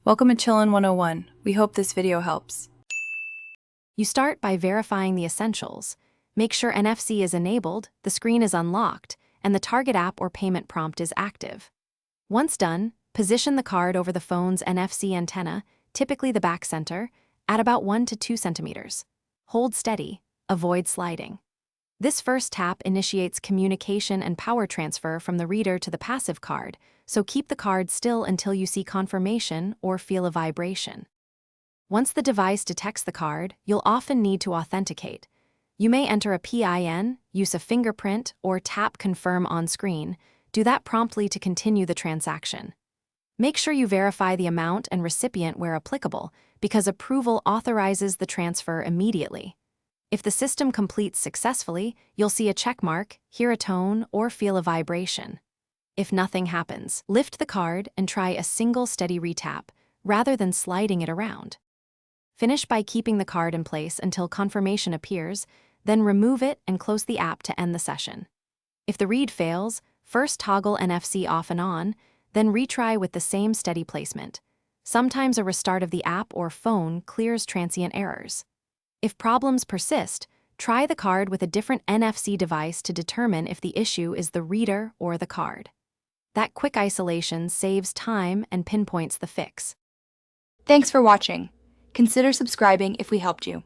Welcome to Chillin' 101. We hope this video helps. You start by verifying the essentials. Make sure NFC is enabled, the screen is unlocked, and the target app or payment prompt is active. Once done, position the card over the phone's NFC antenna, typically the back center, at about 1 to 2 centimeters. Hold steady, avoid sliding. This first tap initiates communication and power transfer from the reader to the passive card, so keep the card still until you see confirmation or feel a vibration. Once the device detects the card, you'll often need to authenticate. You may enter a PIN, use a fingerprint, or tap confirm on screen. Do that promptly to continue the transaction. Make sure you verify the amount and recipient where applicable, because approval authorizes the transfer immediately. If the system completes successfully, you'll see a check mark, hear a tone, or feel a vibration. If nothing happens, lift the card and try a single steady retap, rather than sliding it around. Finish by keeping the card in place until confirmation appears, then remove it and close the app to end the session. If the read fails, first toggle NFC off and on, then retry with the same steady placement. Sometimes a restart of the app or phone clears transient errors. If problems persist, try the card with a different NFC device to determine if the issue is the reader or the card. That quick isolation saves time and pinpoints the fix. Thanks for watching. Consider subscribing if we helped you.